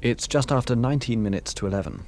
It's just after 19 minutes to 11.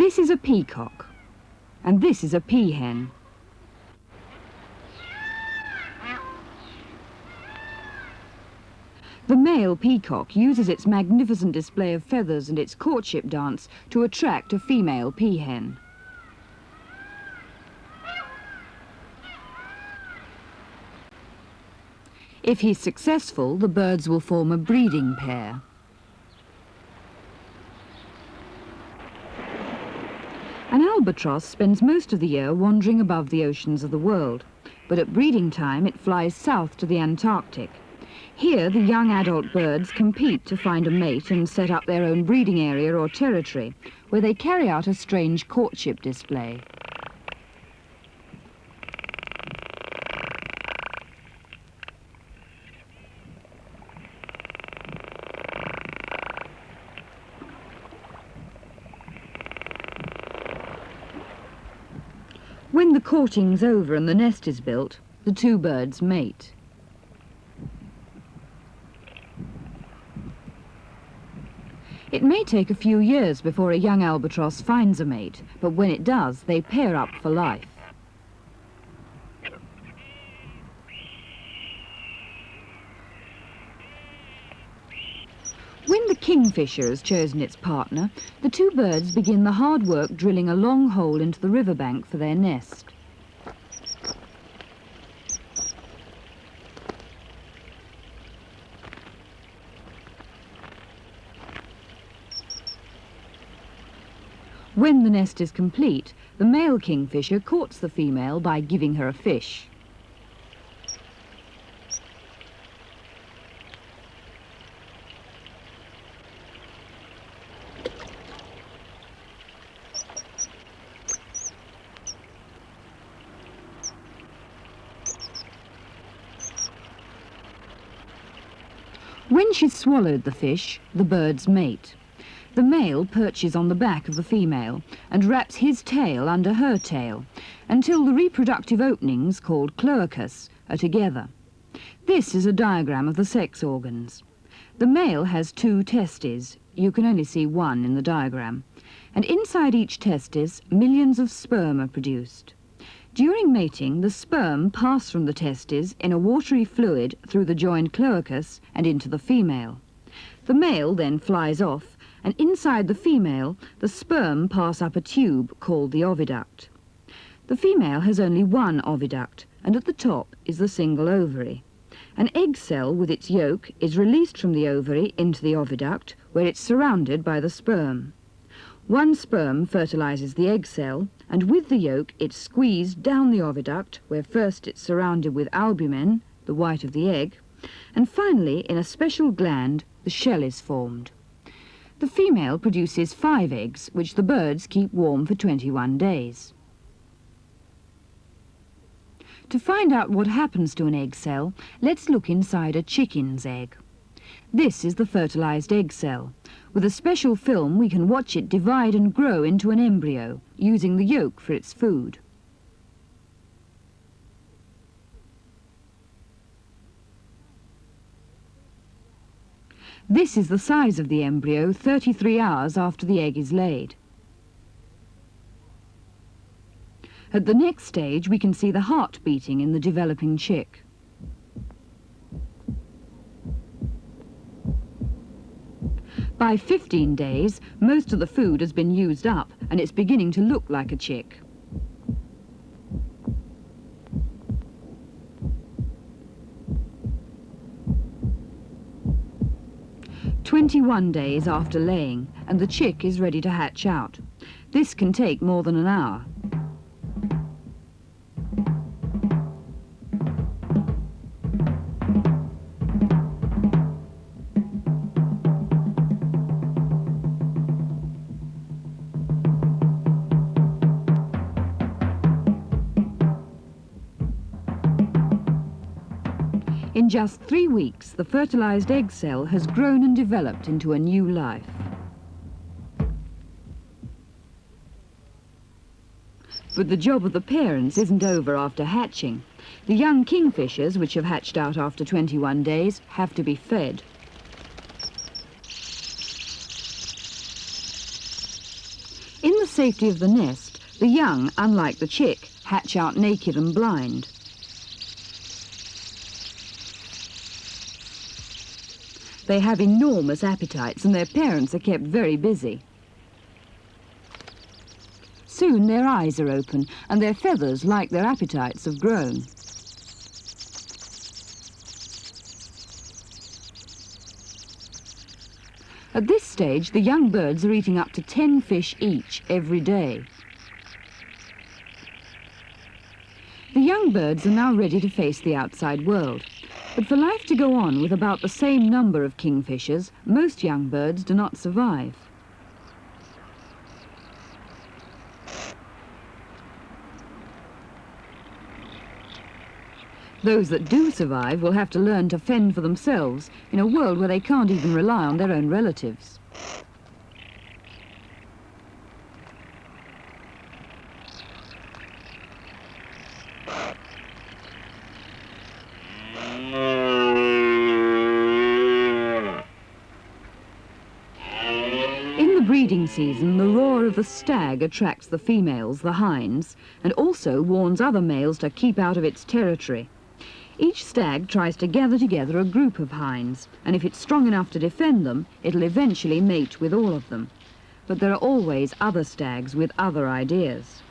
This is a peacock, and this is a peahen. The male peacock uses its magnificent display of feathers and its courtship dance to attract a female peahen. If he's successful, the birds will form a breeding pair. An albatross spends most of the year wandering above the oceans of the world, but at breeding time it flies south to the Antarctic. Here the young adult birds compete to find a mate and set up their own breeding area or territory, where they carry out a strange courtship display. When the courting's over and the nest is built, the two birds mate. It may take a few years before a young albatross finds a mate, but when it does, they pair up for life. When the kingfisher has chosen its partner, the two birds begin the hard work drilling a long hole into the riverbank for their nest. When the nest is complete, the male kingfisher courts the female by giving her a fish. When she's swallowed the fish, the birds mate. The male perches on the back of the female and wraps his tail under her tail until the reproductive openings, called cloacus, are together. This is a diagram of the sex organs. The male has 2 testes, you can only see one in the diagram, and inside each testis millions of sperm are produced. During mating, the sperm pass from the testes in a watery fluid through the joined cloacus and into the female. The male then flies off, and inside the female, the sperm pass up a tube called the oviduct. The female has only one oviduct, and at the top is the single ovary. An egg cell with its yolk is released from the ovary into the oviduct, where it's surrounded by the sperm. One sperm fertilizes the egg cell, and with the yolk it's squeezed down the oviduct, where first it's surrounded with albumen, the white of the egg, and finally, in a special gland, the shell is formed. The female produces 5 eggs, which the birds keep warm for 21 days. To find out what happens to an egg cell, let's look inside a chicken's egg. This is the fertilized egg cell. With a special film, we can watch it divide and grow into an embryo, using the yolk for its food. This is the size of the embryo 33 hours after the egg is laid. At the next stage, we can see the heart beating in the developing chick. By 15 days, most of the food has been used up and it's beginning to look like a chick. "21 days after laying, and the chick is ready to hatch out. This can take more than an hour. In just 3 weeks, the fertilized egg cell has grown and developed into a new life. But the job of the parents isn't over after hatching. The young kingfishers, which have hatched out after 21 days, have to be fed. In the safety of the nest, the young, unlike the chick, hatch out naked and blind. They have enormous appetites and their parents are kept very busy. Soon their eyes are open and their feathers, like their appetites, have grown. At this stage, the young birds are eating up to 10 fish each every day. The young birds are now ready to face the outside world. But for life to go on with about the same number of kingfishers, most young birds do not survive. Those that do survive will have to learn to fend for themselves in a world where they can't even rely on their own relatives. In the breeding season, the roar of the stag attracts the females, the hinds, and also warns other males to keep out of its territory. Each stag tries to gather together a group of hinds, and if it's strong enough to defend them, it'll eventually mate with all of them. But there are always other stags with other ideas.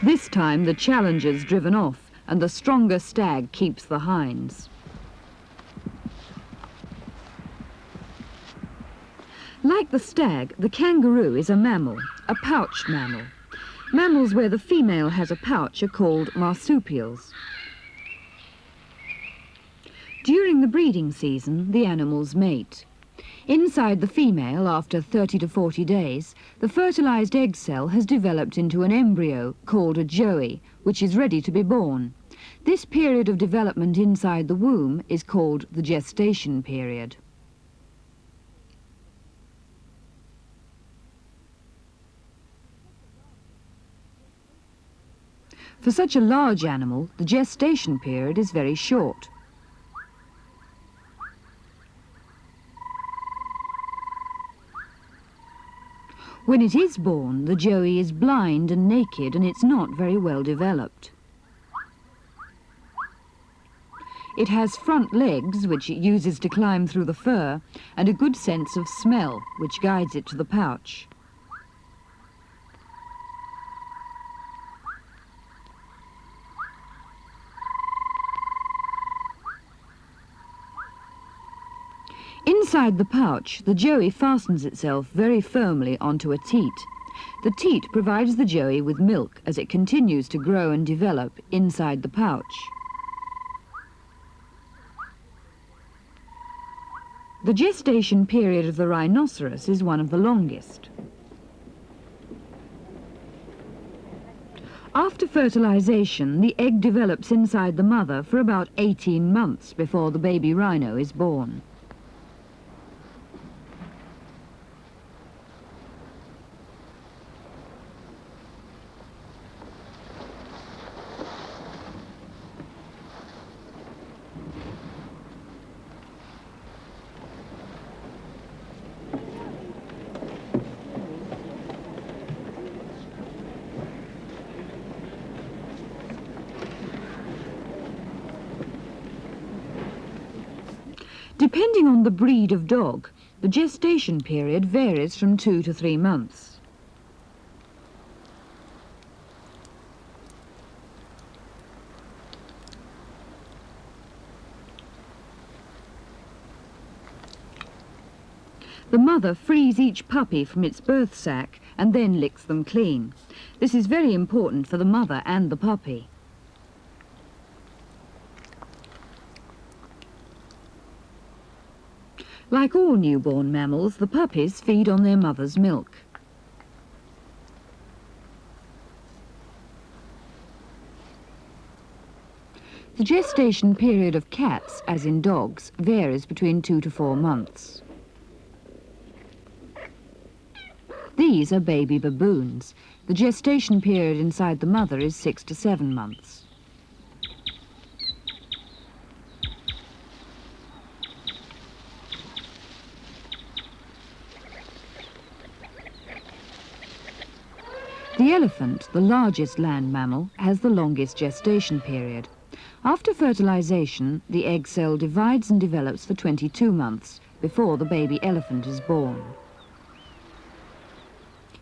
This time the challenger's driven off and the stronger stag keeps the hinds. Like the stag, the kangaroo is a mammal, a pouched mammal. Mammals where the female has a pouch are called marsupials. During the breeding season, the animals mate. Inside the female, after 30 to 40 days, the fertilized egg cell has developed into an embryo called a joey, which is ready to be born. This period of development inside the womb is called the gestation period. For such a large animal, the gestation period is very short. When it is born, the joey is blind and naked and it's not very well developed. It has front legs, which it uses to climb through the fur, and a good sense of smell, which guides it to the pouch. Inside the pouch, the joey fastens itself very firmly onto a teat. The teat provides the joey with milk as it continues to grow and develop inside the pouch. The gestation period of the rhinoceros is one of the longest. After fertilization, the egg develops inside the mother for about 18 months before the baby rhino is born. Depending on the breed of dog, the gestation period varies from 2 to 3 months. The mother frees each puppy from its birth sac and then licks them clean. This is very important for the mother and the puppy. Like all newborn mammals, the puppies feed on their mother's milk. The gestation period of cats, as in dogs, varies between 2 to 4 months. These are baby baboons. The gestation period inside the mother is 6 to 7 months. The elephant, the largest land mammal, has the longest gestation period. After fertilization, the egg cell divides and develops for 22 months before the baby elephant is born.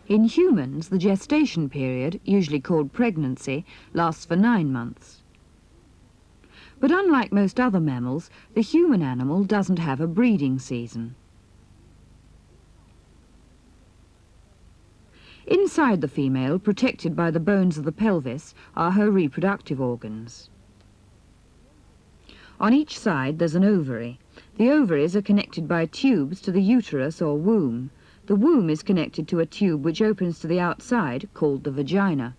In humans, the gestation period, usually called pregnancy, lasts for 9 months. But unlike most other mammals, the human animal doesn't have a breeding season. Inside the female, protected by the bones of the pelvis, are her reproductive organs. On each side there's an ovary. The ovaries are connected by tubes to the uterus or womb. The womb is connected to a tube which opens to the outside, called the vagina.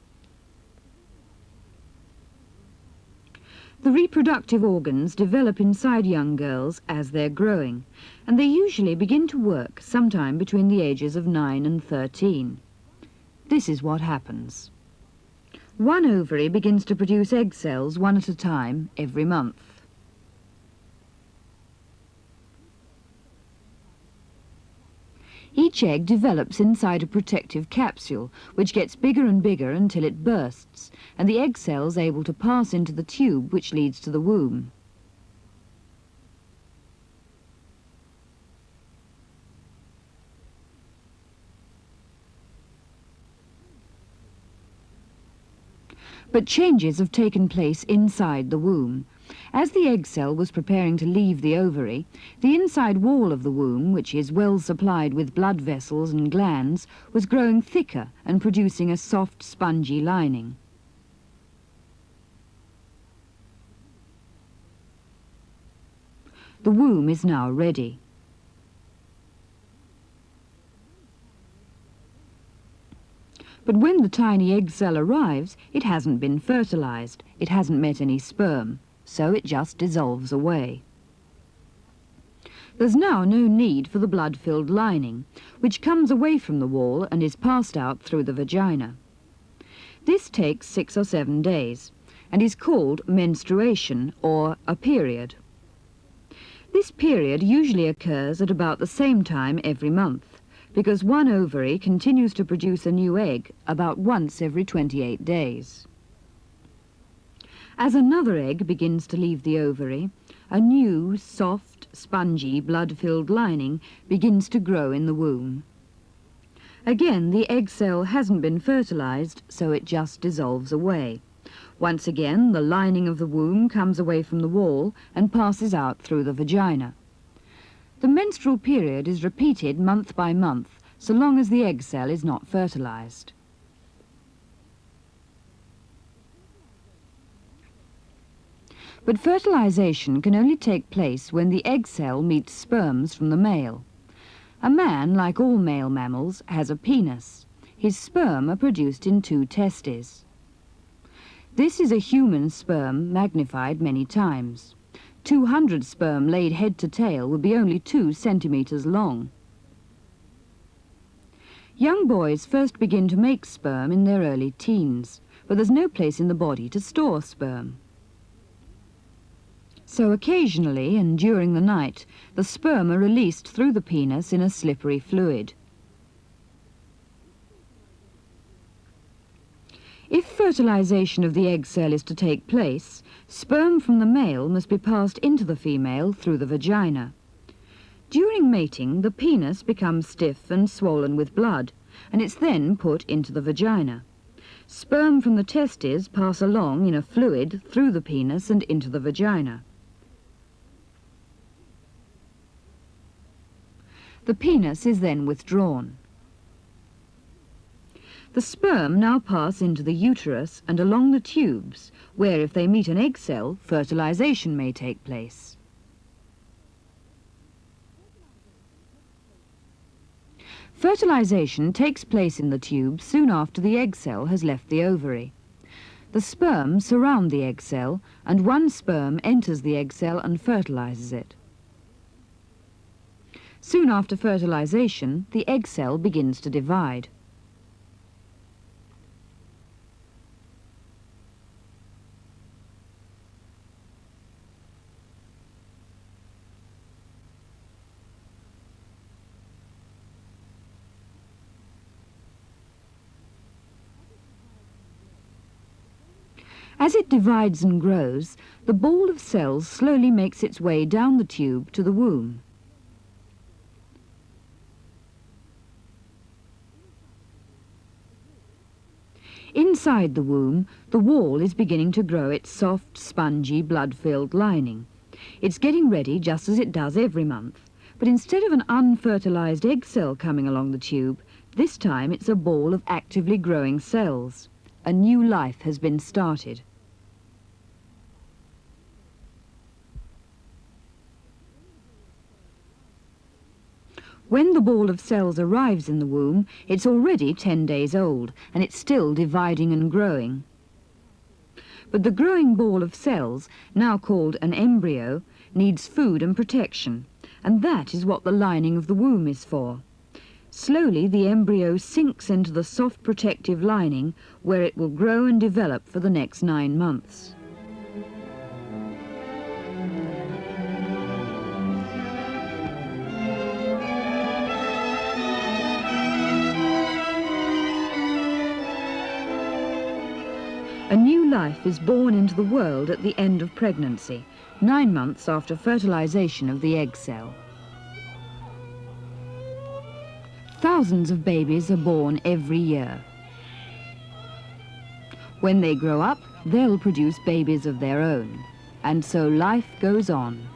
The reproductive organs develop inside young girls as they're growing, and they usually begin to work sometime between the ages of 9 and 13. This is what happens. One ovary begins to produce egg cells one at a time every month. Each egg develops inside a protective capsule, which gets bigger and bigger until it bursts, and the egg cell's able to pass into the tube which leads to the womb. But changes have taken place inside the womb. As the egg cell was preparing to leave the ovary, the inside wall of the womb, which is well supplied with blood vessels and glands, was growing thicker and producing a soft, spongy lining. The womb is now ready. But when the tiny egg cell arrives, it hasn't been fertilized, it hasn't met any sperm, so it just dissolves away. There's now no need for the blood-filled lining, which comes away from the wall and is passed out through the vagina. This takes 6 or 7 days, and is called menstruation, or a period. This period usually occurs at about the same time every month, because one ovary continues to produce a new egg about once every 28 days. As another egg begins to leave the ovary, a new, soft, spongy, blood-filled lining begins to grow in the womb. Again, the egg cell hasn't been fertilized, so it just dissolves away. Once again, the lining of the womb comes away from the wall and passes out through the vagina. The menstrual period is repeated month by month, so long as the egg cell is not fertilized. But fertilization can only take place when the egg cell meets sperms from the male. A man, like all male mammals, has a penis. His sperm are produced in 2 testes. This is a human sperm magnified many times. 200 sperm laid head to tail would be only 2 centimeters long. Young boys first begin to make sperm in their early teens, but there's no place in the body to store sperm. So occasionally, and during the night, the sperm are released through the penis in a slippery fluid. If fertilization of the egg cell is to take place, sperm from the male must be passed into the female through the vagina. During mating, the penis becomes stiff and swollen with blood, and it's then put into the vagina. Sperm from the testes pass along in a fluid through the penis and into the vagina. The penis is then withdrawn. The sperm now pass into the uterus and along the tubes, where if they meet an egg cell, fertilization may take place. Fertilization takes place in the tube soon after the egg cell has left the ovary. The sperm surround the egg cell, and one sperm enters the egg cell and fertilizes it. Soon after fertilization, the egg cell begins to divide. As it divides and grows, the ball of cells slowly makes its way down the tube to the womb. Inside the womb, the wall is beginning to grow its soft, spongy, blood-filled lining. It's getting ready just as it does every month, but instead of an unfertilized egg cell coming along the tube, this time it's a ball of actively growing cells. A new life has been started. When the ball of cells arrives in the womb, it's already 10 days old, and it's still dividing and growing. But the growing ball of cells, now called an embryo, needs food and protection, and that is what the lining of the womb is for. Slowly, the embryo sinks into the soft protective lining, where it will grow and develop for the next 9 months. A new life is born into the world at the end of pregnancy, 9 months after fertilization of the egg cell. Thousands of babies are born every year. When they grow up, they'll produce babies of their own. And so life goes on.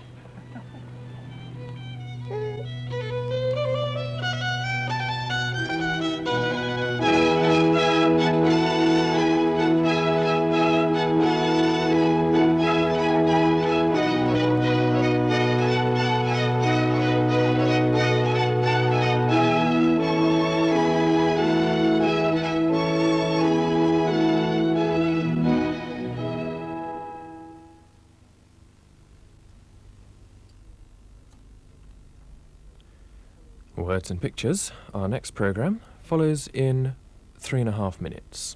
Words and Pictures, our next programme, follows in 3.5 minutes.